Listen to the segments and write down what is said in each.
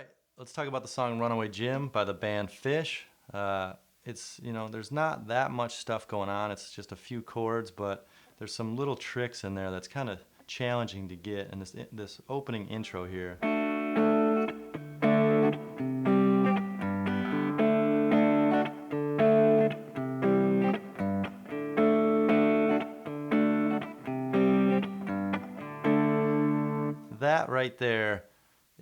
right, let's talk about the song Runaway Jim by the band Phish. There's not that much stuff going on. It's just a few chords, but there's some little tricks in there that's kind of challenging to get. And this opening intro here. That right there,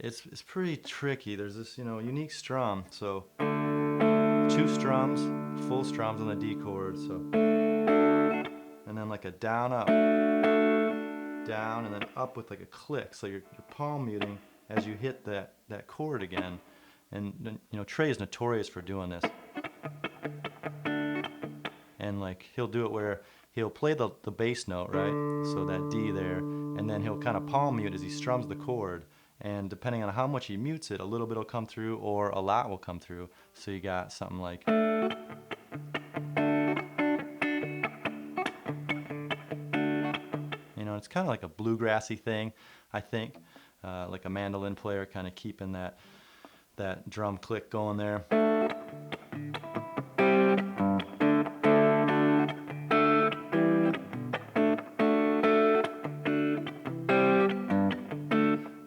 it's pretty tricky. There's this, unique strum. So two strums, full strums on the D chord. So, and then like a down up, down, and then up with like a click. So you're palm muting as you hit that chord again. And TREY is notorious for doing this. And like he'll do it where he'll play the bass note, right? So that D there, and then he'll kind of palm mute as he strums the chord. And depending on how much he mutes it, a little bit will come through or a lot will come through. So you got something like, it's kind of like a bluegrassy thing, I think, like a mandolin player kind of keeping that drum click going there.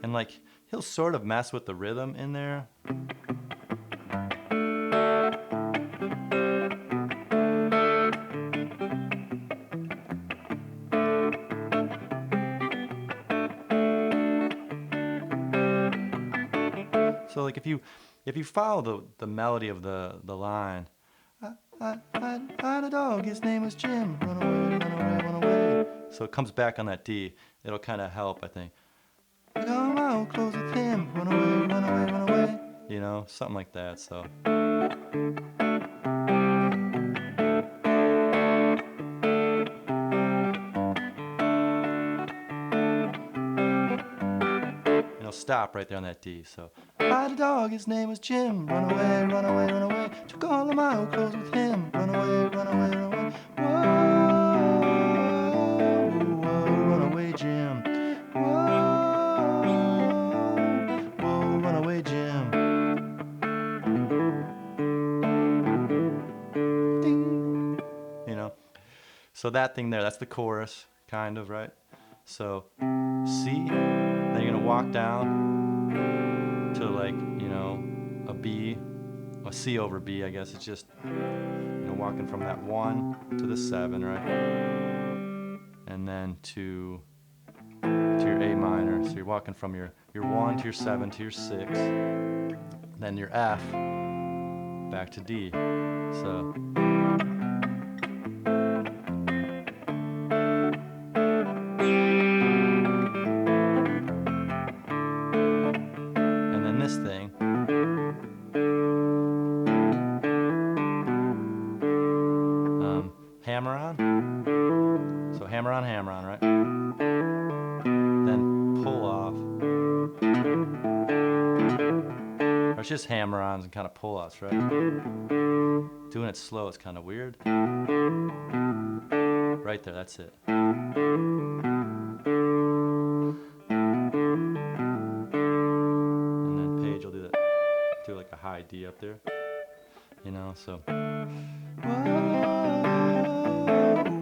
And like he'll sort of mess with the rhythm in there. So like if you follow the melody of the line, I had a dog, his name was Jim, run away, run away, run away. So it comes back on that D. It'll kind of help, I think. I got my old clothes with him, run away, run away, run away. Something like that. So. Stop right there on that D. So I had a dog, his name was Jim. Run away, run away, run away. Took all of my old clothes with him. Run away, run away, run away. Whoa, whoa, run away, Jim. Whoa, whoa, run away, Jim. Ding. So that thing there, that's the chorus, kind of, right? So C. Then you're gonna walk down to like, a B, a C over B, I guess. It's just, walking from that 1 to the 7, right? And then to your A minor. So you're walking from your 1 to your 7 to your 6. Then your F back to D. So. This thing, hammer on, so hammer on, right? Then pull off, or it's just hammer-ons and kind of pull-offs, right? Doing it slow is kind of weird. Right there, that's it. Do like a high D up there, so. Whoa,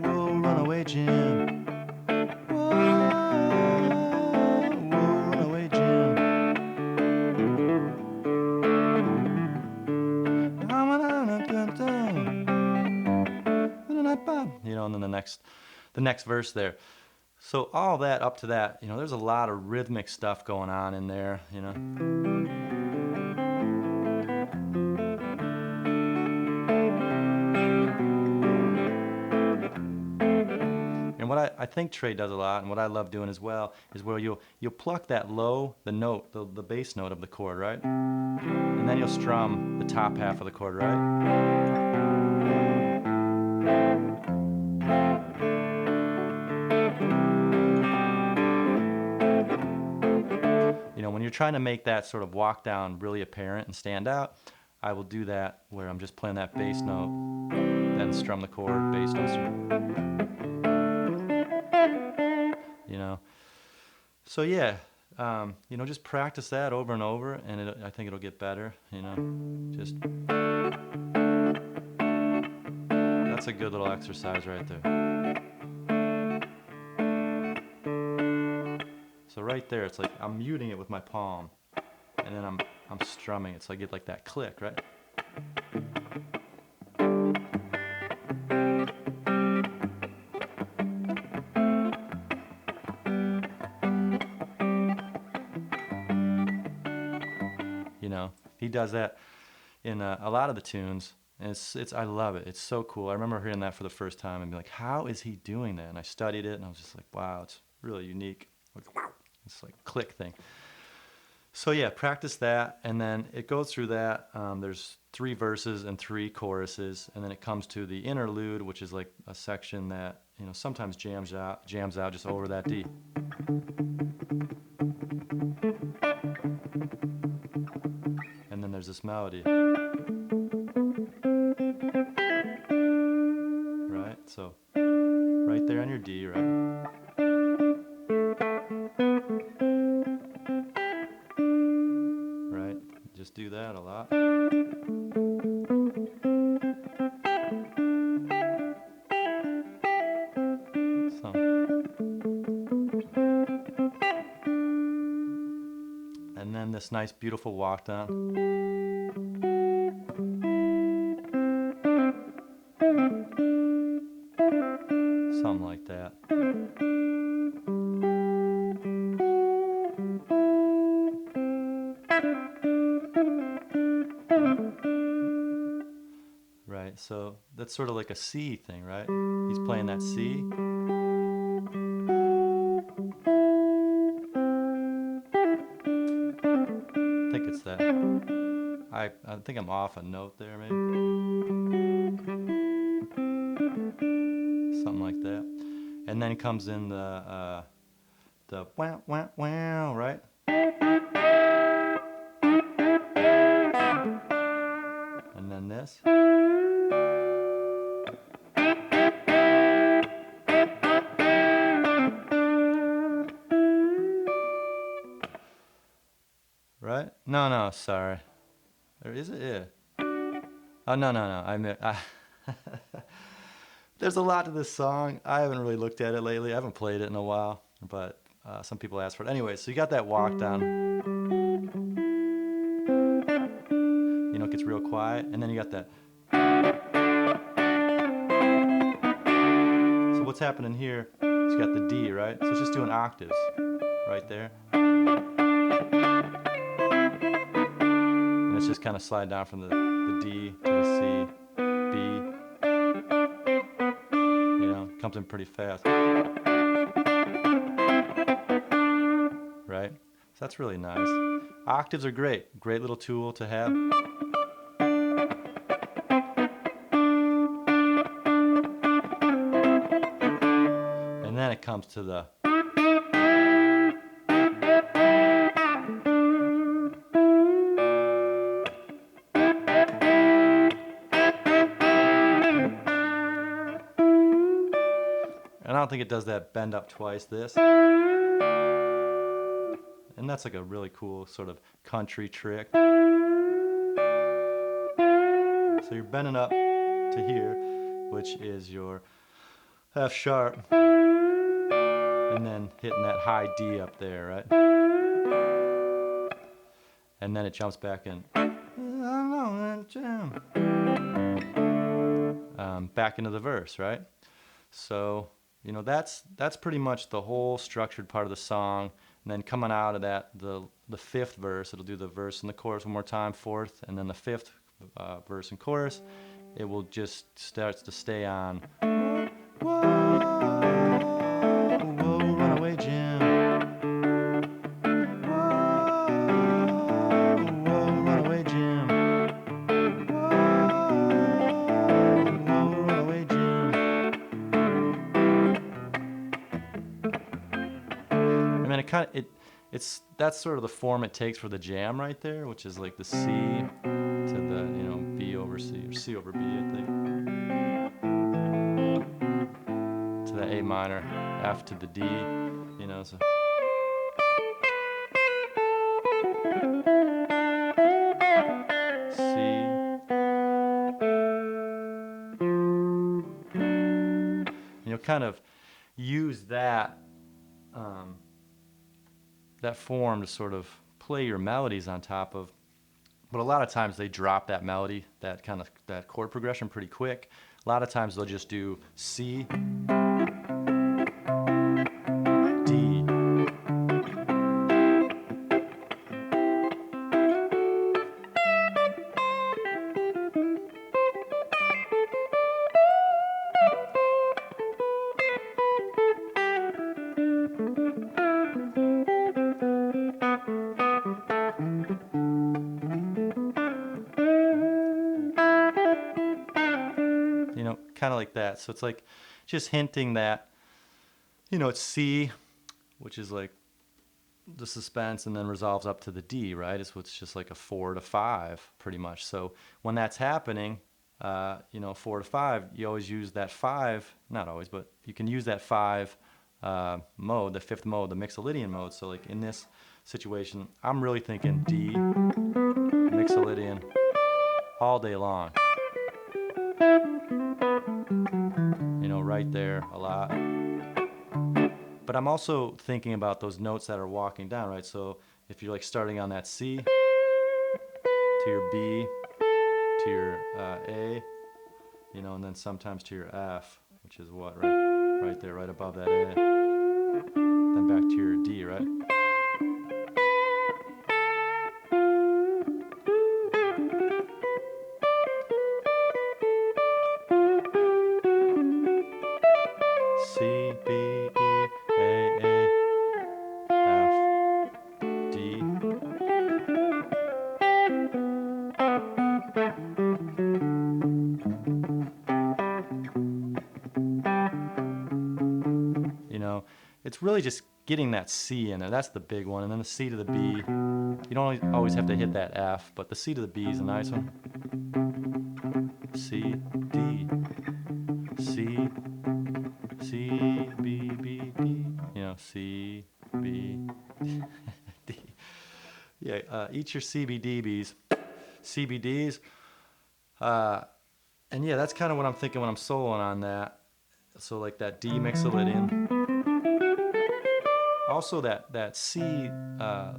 whoa, run away, Jim. Whoa, whoa, run away, Jim. And then the next verse there. So all that up to that, there's a lot of rhythmic stuff going on in there, And what I think TREY does a lot, and what I love doing as well, is where you'll pluck that low, the note, the bass note of the chord, right? And then you'll strum the top half of the chord, right? When you're trying to make that sort of walk down really apparent and stand out, I will do that where I'm just playing that bass note, then strum the chord, bass note, strum. So yeah, you know, just practice that over and over, and I think it'll get better. You know, just that's a good little exercise right there. So right there, it's like I'm muting it with my palm, and then I'm strumming it, so I get like that click, right? You know, he does that in a lot of the tunes, and it's I love it. It's so cool. I remember hearing that for the first time and be like, how is he doing that? And I studied it, and I was just like, wow, it's really unique. It's like a click thing. So yeah, practice that, and then it goes through that. There's 3 verses and 3 choruses, and then it comes to the interlude, which is like a section that, you know, sometimes jams out just over that D. And then there's this melody. Right? So right there on your D, right? Right? Just do that a lot. So. And then this nice beautiful walk down. Something like that. Right, so that's sort of like a C thing, right? He's playing that C. I think it's that. I think I'm off a note there, maybe. Something like that. And then comes in the wow, wow, wow, right? And then this. Right? No, sorry. Or is it? Yeah. Oh, no. There's a lot to this song. I haven't really looked at it lately. I haven't played it in a while, but some people ask for it. Anyway, so you got that walk down. You know, it gets real quiet, and then you got that. So what's happening here is you got the D, right? So it's just doing octaves right there. And it's just kind of slide down from the D to the C, B. You know, comes in pretty fast. Right? So that's really nice. Octaves are great. Great little tool to have. And then it comes to the. And I don't think it does that bend up twice, this. And that's like a really cool sort of country trick. So you're bending up to here, which is your F sharp, and then hitting that high D up there, right? And then it jumps back in. Back into the verse, right? So, you know, that's pretty much the whole structured part of the song. And then coming out of that, the 5th verse, it'll do the verse and the chorus one more time, 4th, and then the 5th verse and chorus. It will just starts to stay on. Whoa, whoa, runaway Jim. Whoa, runaway Jim. Whoa, runaway Jim. And then it kind of that's sort of the form it takes for the jam right there, which is like the C to the, you know, B over C or C over B, I think, to the A minor, F to the D, you know. So kind of use that that form to sort of play your melodies on top of. But a lot of times they drop that melody, that chord progression pretty quick. A lot of times they'll just do C, D. You know, kind of like that. So it's like just hinting that, you know, it's C, which is like the suspense, and then resolves up to the D, right? It's just like a 4 to 5 pretty much. So when that's happening, you know, 4 to 5, you always use that 5, not always, but you can use that 5 mode, the fifth mode, the Mixolydian mode. So like in this situation, I'm really thinking D, Mixolydian all day long. You know, right there a lot. But I'm also thinking about those notes that are walking down, right? So if you're like starting on that C to your B to your A, you know, and then sometimes to your F, which is what, right there, right above that A, then back to your D, right? C, B, E, A, F, D. You know, it's really just getting that C in there. That's the big one. And then the C to the B. You don't always have to hit that F, but the C to the B is a nice one. C, D, C, C, B, B, D. You know, C, B, D. Yeah, eat your CBDBs. CBDs. And yeah, that's kind of what I'm thinking when I'm soloing on that. So like that D Mixolydian. Also that C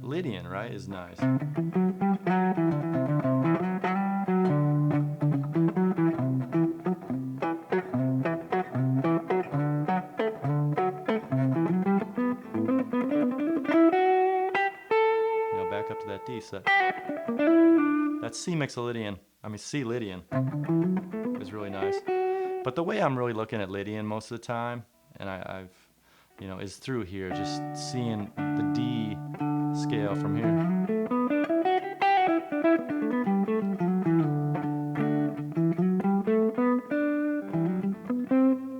Lydian, right, is nice. You know, back up to that D set. That C Mixolydian, C Lydian is really nice. But the way I'm really looking at Lydian most of the time, and I've, you know, is through here, just seeing the D scale from here.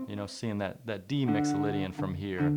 You know, seeing that D Mixolydian from here.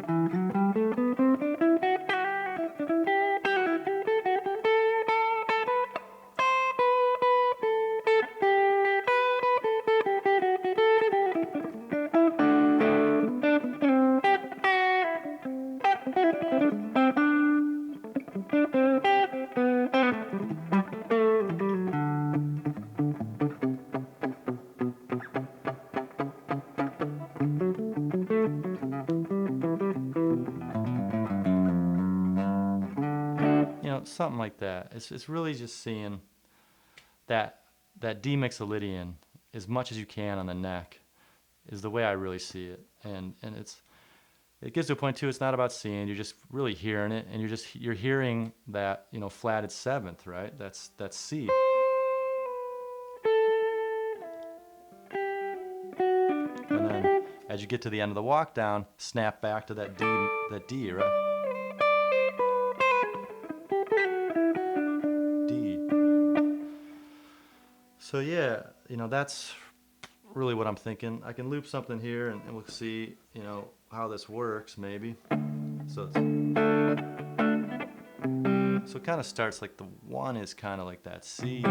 You know, something like that. It's really just seeing that D Mixolydian as much as you can on the neck is the way I really see it. And it gets to a point too, it's not about seeing, you're just really hearing it, and you're hearing that, you know, flatted seventh, right? That's C. And then as you get to the end of the walk down, snap back to that D, right? D. So yeah, you know, that's really what I'm thinking. I can loop something here and we'll see, you know, how this works maybe. So it kind of starts like the one is kind of like that C.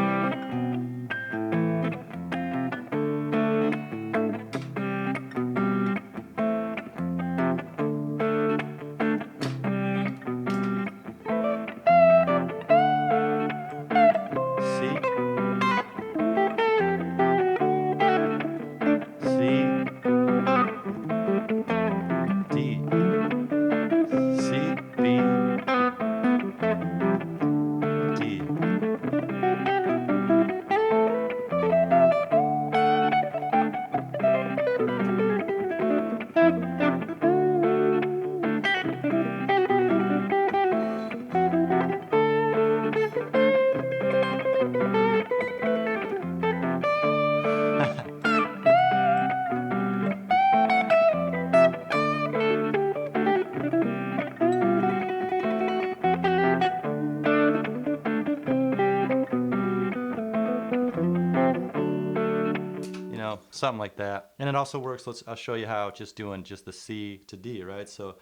something like that. And it also works. I'll show you how just doing just the C to D, right? So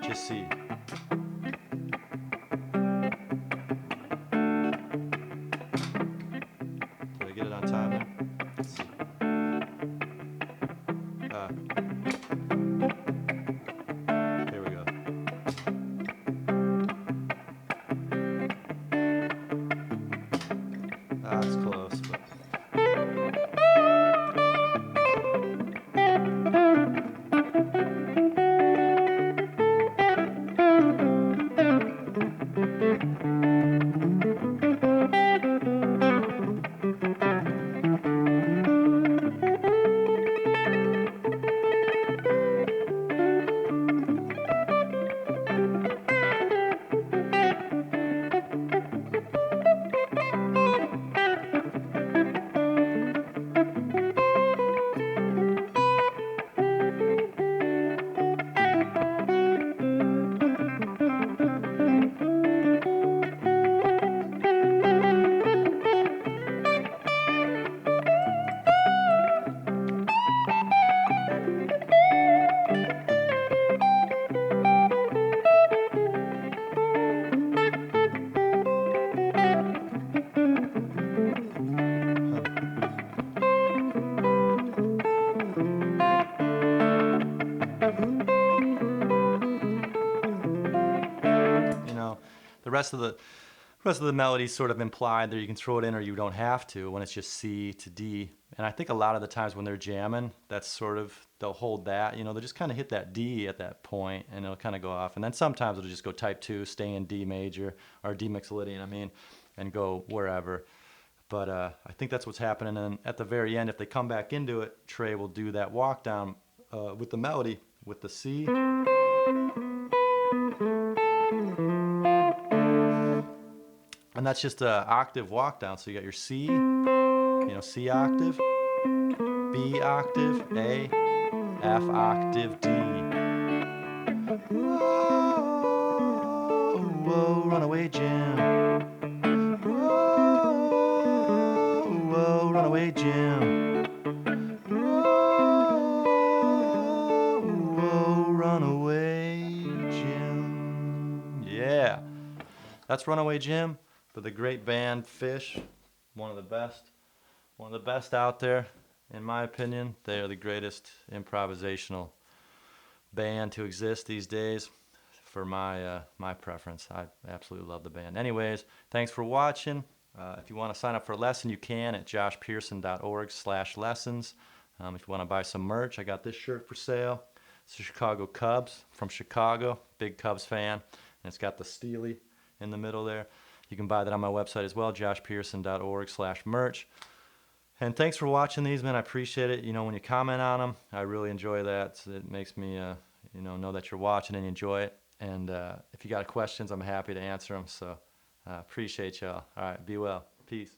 just C. Did I get it on time there? Let's see. Here we go. It's close, but the rest of the melody is sort of implied there. You can throw it in or you don't have to when it's just C to D. And I think a lot of the times when they're jamming, that's sort of, they'll hold that, they'll just kind of hit that D at that point and it'll kind of go off. And then sometimes it'll just go type 2, stay in D major, or D mixolydian, and go wherever. But I think that's what's happening. And at the very end, if they come back into it, Trey will do that walk down with the melody, with the C. And that's just an octave walk down. So you got your C, C octave, B octave, A, F octave, D. Whoa, whoa, runaway Jim. Whoa, whoa, runaway Jim. Whoa, whoa, runaway Jim. Yeah, that's Runaway Jim. But the great band Phish, one of the best out there, in my opinion. They are the greatest improvisational band to exist these days, for my preference. I absolutely love the band. Anyways, thanks for watching. If you want to sign up for a lesson, you can at joshpearson.org/lessons. If you want to buy some merch, I got this shirt for sale. It's the Chicago Cubs, from Chicago, big Cubs fan, and it's got the Steely in the middle there. You can buy that on my website as well, joshpearson.org/merch. And thanks for watching these, man. I appreciate it. When you comment on them, I really enjoy that. It makes me, know that you're watching and you enjoy it. And if you got questions, I'm happy to answer them. So appreciate y'all. All right, be well. Peace.